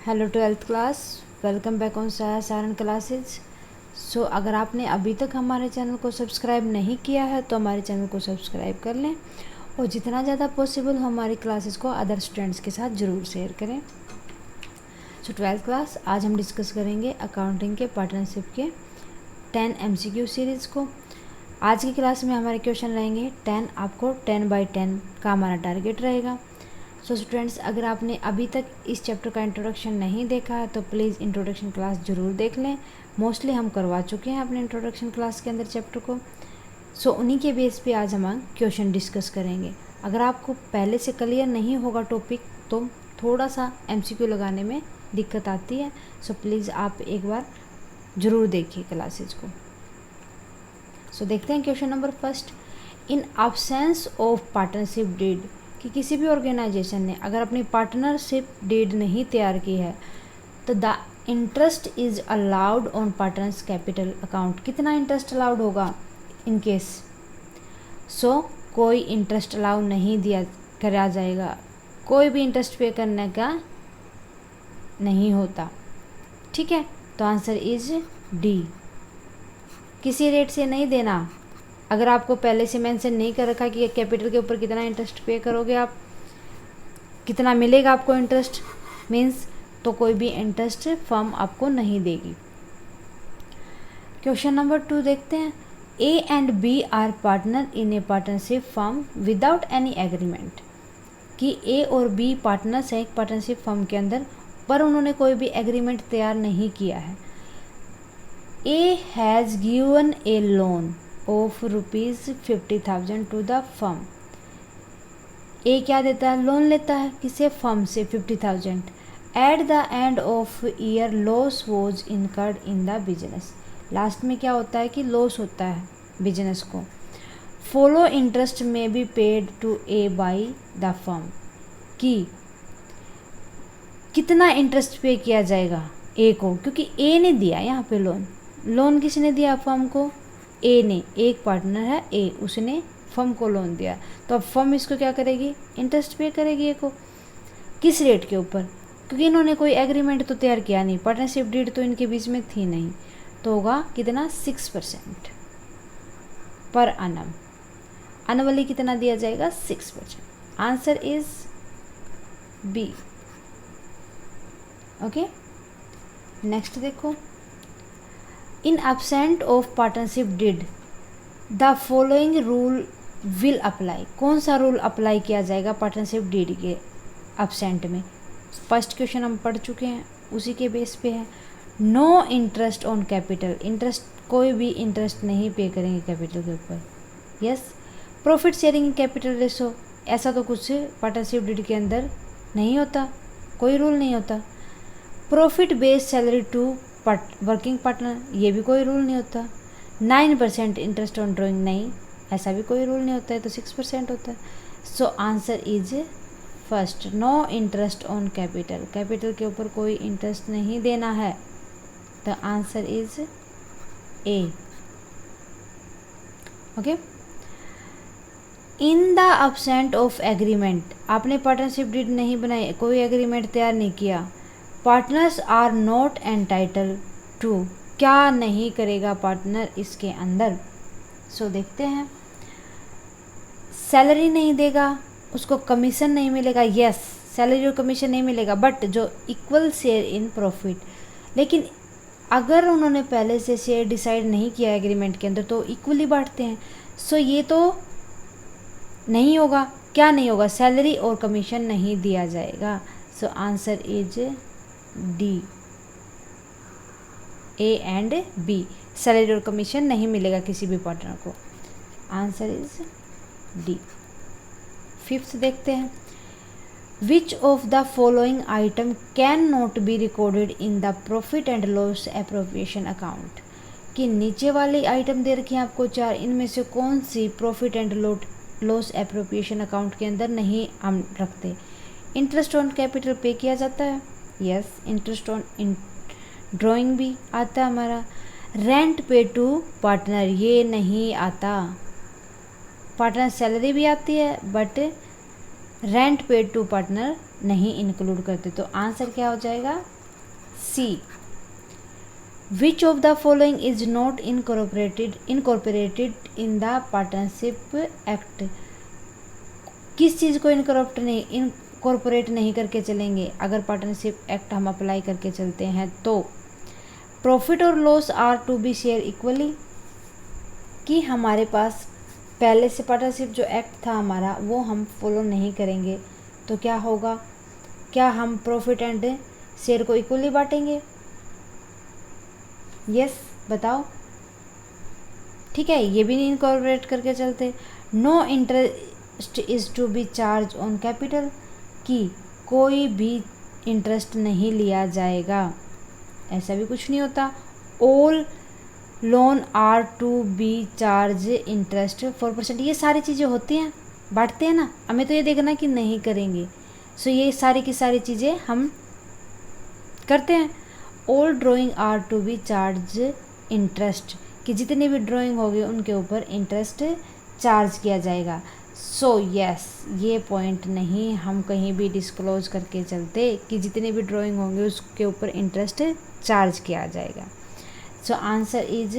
Hello 12th class, welcome back on Saran classes. So अगर आपने अभी तक हमारे चैनल को सब्सक्राइब नहीं किया है तो हमारे चैनल को सब्सक्राइब कर लें और जितना ज़्यादा पॉसिबल हमारी क्लासेस को अदर स्टूडेंट्स के साथ ज़रूर शेयर करें। सो 12th क्लास, आज हम डिस्कस करेंगे अकाउंटिंग के पार्टनरशिप के 10 MCQ सीरीज़ को। आज की क्लास में हमारे क्वेश्चन रहेंगे 10, आपको 10/10 का हमारा टारगेट रहेगा। सो स्टूडेंट्स, अगर आपने अभी तक इस चैप्टर का इंट्रोडक्शन नहीं देखा है तो प्लीज़ इंट्रोडक्शन क्लास ज़रूर देख लें। मोस्टली हम करवा चुके हैं अपने इंट्रोडक्शन क्लास के अंदर चैप्टर को। सो उन्हीं के बेस पे आज हम क्वेश्चन डिस्कस करेंगे। अगर आपको पहले से क्लियर नहीं होगा टॉपिक तो थोड़ा सा MCQ लगाने में दिक्कत आती है। सो प्लीज़ आप एक बार ज़रूर देखिए क्लासेज को। सो देखते हैं question number first. In absence of partnership deed, कि किसी भी ऑर्गेनाइजेशन ने अगर अपनी पार्टनरशिप डीड नहीं तैयार की है तो the interest is allowed on partners capital account. कितना इंटरेस्ट अलाउड होगा इन केस? सो कोई इंटरेस्ट अलाउ नहीं दिया करा जाएगा, कोई भी इंटरेस्ट पे करने का नहीं होता। ठीक है, तो आंसर इज डी, किसी रेट से नहीं देना। अगर आपको पहले से मेंशन नहीं कर रखा कि कैपिटल के ऊपर कितना इंटरेस्ट पे करोगे आप, कितना मिलेगा आपको इंटरेस्ट मीन्स, तो कोई भी इंटरेस्ट फर्म आपको नहीं देगी। क्वेश्चन नंबर 2 देखते हैं। A and B are partner in a partnership firm without any agreement, कि ए और बी पार्टनर्स हैं एक पार्टनरशिप फर्म के अंदर पर उन्होंने कोई भी एग्रीमेंट तैयार नहीं किया है। A has given a loan of ₹50,000 to the firm. A क्या देता है? लोन लेता है किसे? फर्म से 50,000। At the end of year loss was incurred in the business. Last में क्या होता है कि लॉस होता है बिजनेस को। फॉलो इंटरेस्ट में B paid to A by the firm, कि कितना इंटरेस्ट पे किया जाएगा ए को, क्योंकि ए ने दिया यहाँ पे लोन किसने दिया? फर्म को। ए ने, एक पार्टनर है ए, उसने फर्म को लोन दिया, तो अब फर्म इसको क्या करेगी? इंटरेस्ट पे करेगी ए को। किस रेट के ऊपर? क्योंकि इन्होंने कोई एग्रीमेंट तो तैयार किया नहीं, पार्टनरशिप डीड तो इनके बीच में थी नहीं, तो होगा कितना? 6% पर annum। एनुअली कितना दिया जाएगा? 6%। Answer is B. Okay, next देखो। In absent of partnership deed the following rule will apply. कौन सा रूल अप्लाई किया जाएगा पार्टनरशिप डीड के एब्सेंट में? फर्स्ट क्वेश्चन हम पढ़ चुके हैं, उसी के बेस पे है। No interest on capital, interest कोई भी इंटरेस्ट नहीं पे करेंगे कैपिटल के ऊपर। Yes. Profit sharing capital ratio, ऐसा तो कुछ पार्टनरशिप डीड के अंदर नहीं होता, कोई रूल नहीं होता। Profit based salary to working partner, ये भी कोई रूल नहीं होता। 9% इंटरेस्ट ऑन ड्राइंग, नहीं, ऐसा भी कोई रूल नहीं होता है, तो 6% होता है। So answer is first, no interest on capital, capital के ऊपर कोई इंटरेस्ट नहीं देना है, तो answer is A. Okay. In the absent of agreement, आपने पार्टनरशिप डीड नहीं बनाई, कोई एग्रीमेंट तैयार नहीं किया। Partners are not entitle to, क्या नहीं करेगा पार्टनर इसके अंदर? सो देखते हैं। सैलरी नहीं देगा, उसको कमीशन नहीं मिलेगा। यस, सैलरी और कमीशन नहीं मिलेगा, बट जो इक्वल शेयर इन प्रॉफिट। लेकिन अगर उन्होंने पहले से शेयर डिसाइड नहीं किया एग्रीमेंट के अंदर तो इक्वली बांटते हैं। सो ये तो नहीं होगा। क्या नहीं होगा? सैलरी और कमीशन नहीं दिया जाएगा। So answer is D, A and B, salary और कमीशन नहीं मिलेगा किसी भी पार्टनर को। Answer is D. फिफ्थ देखते हैं। विच of the following item can not be recorded in the profit and loss appropriation account, कि नीचे वाली आइटम दे रखी है आपको 4, इनमें से कौन सी profit and loss appropriation account के अंदर नहीं हम रखते? इंटरेस्ट ऑन कैपिटल पे किया जाता है, यस। इंटरेस्ट ऑन ड्राइंग भी आता है हमारा। रेंट पे टू पार्टनर, ये नहीं आता। पार्टनर सैलरी भी आती है but rent paid to partner नहीं इंक्लूड करते, तो आंसर क्या हो जाएगा? C, which of the following is not incorporated in the partnership act, किस चीज़ को इनकॉर्पोरेट नहीं करके चलेंगे अगर पार्टनरशिप एक्ट हम अप्लाई करके चलते हैं तो। प्रॉफिट और loss are to be share equally, कि हमारे पास पहले से पार्टनरशिप जो एक्ट था हमारा वो हम फॉलो नहीं करेंगे तो क्या होगा, क्या हम प्रॉफिट एंड शेयर को इक्वली बांटेंगे? यस बताओ। ठीक है, ये भी नहीं इनकॉर्पोरेट करके चलते। No interest is to be charge on capital, कि कोई भी इंटरेस्ट नहीं लिया जाएगा, ऐसा भी कुछ नहीं होता। All loan are to be charge interest 4%, ये सारी चीज़ें होती हैं, बांटते हैं ना, हमें तो ये देखना कि नहीं करेंगे। सो ये सारी की सारी चीज़ें हम करते हैं। All drawing are to be charge interest, कि जितने भी ड्राइंग होंगे उनके ऊपर इंटरेस्ट चार्ज किया जाएगा। सो यस, ये पॉइंट नहीं हम कहीं भी डिस्क्लोज करके चलते कि जितने भी ड्राइंग होंगे उसके ऊपर इंटरेस्ट चार्ज किया जाएगा। सो आंसर इज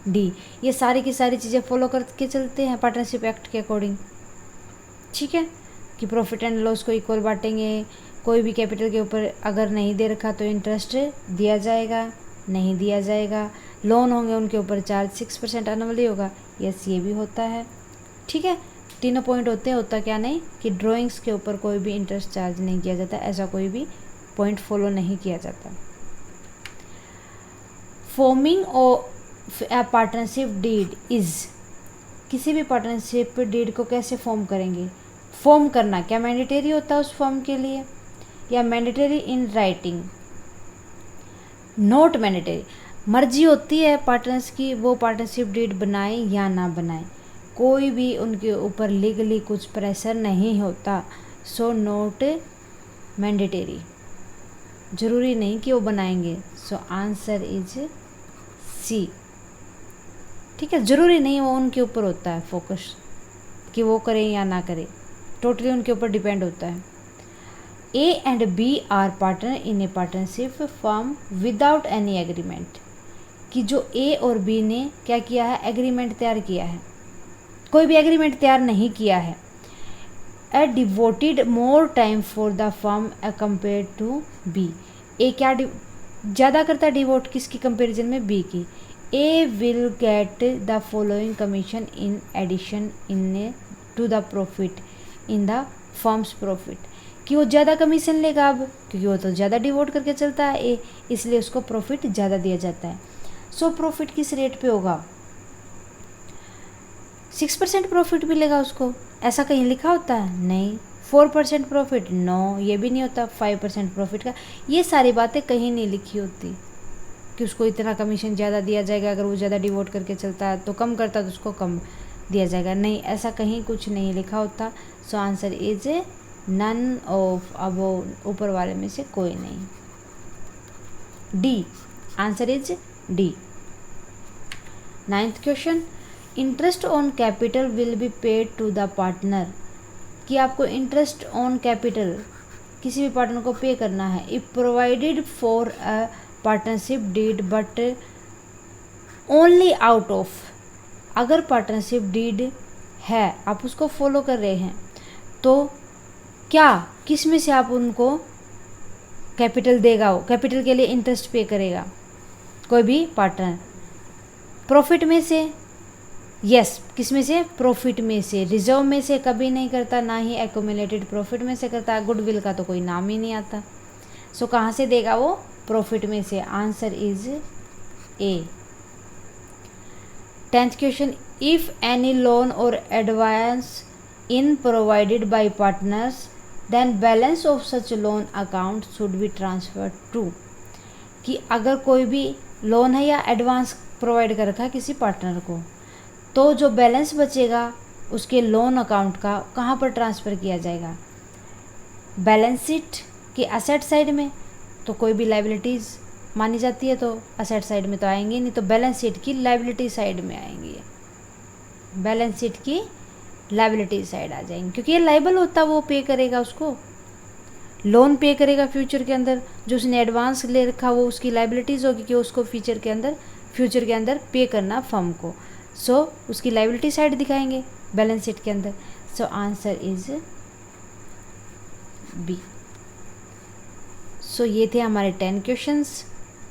डी, ये सारी की सारी चीज़ें फॉलो करके चलते हैं पार्टनरशिप एक्ट के अकॉर्डिंग। ठीक है, कि प्रॉफिट एंड लॉस को इक्वल बांटेंगे, कोई भी कैपिटल के ऊपर अगर नहीं दे रखा तो इंटरेस्ट दिया जाएगा, नहीं दिया जाएगा। लोन होंगे उनके ऊपर चार्ज 6% एनुअली होगा, यस ये भी होता है। ठीक है, तीनों पॉइंट होते हैं। होता क्या नहीं कि ड्राइंग्स के ऊपर कोई भी इंटरेस्ट चार्ज नहीं किया जाता, ऐसा कोई भी पॉइंट फॉलो नहीं किया जाता। Forming of a partnership deed is, किसी भी पार्टनरशिप डीड को कैसे फॉर्म करेंगे? फॉर्म करना क्या मैंडेटरी होता है उस फॉर्म के लिए, या mandatory in writing? Not mandatory, मर्जी होती है पार्टनर्स की वो पार्टनरशिप डीड बनाए या ना बनाए, कोई भी उनके ऊपर लीगली कुछ प्रेशर नहीं होता। सो नॉट मैंडेटरी, ज़रूरी नहीं कि वो बनाएंगे। So answer is C. ठीक है, ज़रूरी नहीं, वो उनके ऊपर होता है फोकस कि वो करें या ना करें, टोटली उनके ऊपर डिपेंड होता है। A and B are partner in a partnership form without any agreement, कि जो ए और बी ने क्या किया है, एग्रीमेंट तैयार किया है, कोई भी एग्रीमेंट तैयार नहीं किया है। A devoted more time for the firm compare to B, A क्या ज़्यादा करता है डिवोट किसकी कंपेरिजन में, बी की। A will get the following commission in addition in to the profit in the firm's profit, कि वो ज़्यादा कमीशन लेगा अब, क्योंकि वो तो ज़्यादा डिवोट करके चलता है ए, इसलिए उसको प्रॉफिट ज़्यादा दिया जाता है। सो प्रॉफिट किस रेट पे होगा, 6% प्रॉफिट मिलेगा उसको, ऐसा कहीं लिखा होता है? नहीं। 4% प्रॉफिट? नो, ये भी नहीं होता। 5% प्रॉफिट का, ये सारी बातें कहीं नहीं लिखी होती कि उसको इतना कमीशन ज़्यादा दिया जाएगा, अगर वो ज़्यादा डिवोट करके चलता है तो कम करता है तो उसको कम दिया जाएगा, नहीं, ऐसा कहीं कुछ नहीं लिखा होता। So answer is none of above, ऊपर वाले में से कोई नहीं। D, answer is D. 9th question, interest on capital will be paid to the partner, कि आपको इंटरेस्ट ऑन कैपिटल किसी भी पार्टनर को पे करना है। If provided for a partnership deed but only out of, अगर पार्टनरशिप डीड है आप उसको फॉलो कर रहे हैं तो क्या किस में से आप उनको कैपिटल देगा, वो कैपिटल के लिए इंटरेस्ट पे करेगा कोई भी पार्टनर? प्रॉफिट में से? यस, किस में से? प्रॉफिट में से। रिजर्व में से कभी नहीं करता, ना ही एक्यूमुलेटेड प्रॉफिट में से करता है, गुडविल का तो कोई नाम ही नहीं आता। सो कहाँ से देगा वो? प्रॉफिट में से। Answer is A. 10th question, if any loan और advance in provided by partners then balance of such loan account should be transferred to, कि अगर कोई भी लोन है या एडवांस प्रोवाइड कर रखा है किसी पार्टनर को, तो जो बैलेंस बचेगा उसके लोन अकाउंट का कहाँ पर ट्रांसफ़र किया जाएगा? बैलेंस शीट की असेट साइड में, तो कोई भी लाइबिलिटीज़ मानी जाती है तो असेट साइड में तो आएंगे नहीं, तो बैलेंस शीट की लाइबिलिटी साइड में आएंगी, बैलेंस शीट की लाइबिलिटी साइड आ जाएंगी, क्योंकि ये लाइबल होता है वो पे करेगा उसको। लोन पे करेगा फ्यूचर के अंदर, जो उसने एडवांस ले रखा वो उसकी लाइबिलिटीज़ होगी कि उसको फ्यूचर के अंदर पे करना फर्म को। सो उसकी लाइबिलिटी साइड दिखाएंगे बैलेंस शीट के अंदर। So answer is B. So ये थे हमारे 10 क्वेश्चंस।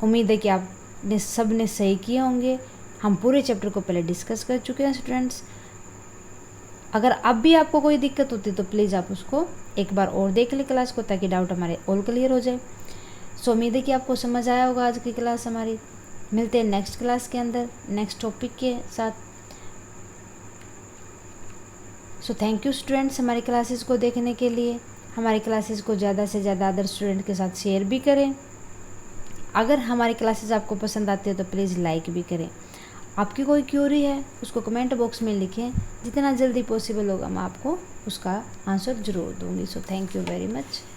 उम्मीद है कि आपने सब ने सही किए होंगे। हम पूरे चैप्टर को पहले डिस्कस कर चुके हैं स्टूडेंट्स। अगर अब भी आपको कोई दिक्कत होती तो प्लीज़ आप उसको एक बार और देख लें क्लास को, ताकि डाउट हमारे और क्लियर हो जाए। सो उम्मीद है कि आपको समझ आया होगा आज की क्लास हमारी। मिलते हैं नेक्स्ट क्लास के अंदर नेक्स्ट टॉपिक के साथ। सो थैंक यू स्टूडेंट्स हमारी क्लासेस को देखने के लिए। हमारी क्लासेस को ज़्यादा से ज़्यादा अदर स्टूडेंट के साथ शेयर भी करें। अगर हमारी क्लासेस आपको पसंद आती है तो प्लीज़ लाइक भी करें। आपकी कोई क्यूरी है उसको कमेंट बॉक्स में लिखें, जितना जल्दी पॉसिबल होगा मैं आपको उसका आंसर ज़रूर दूंगी। So thank you very much.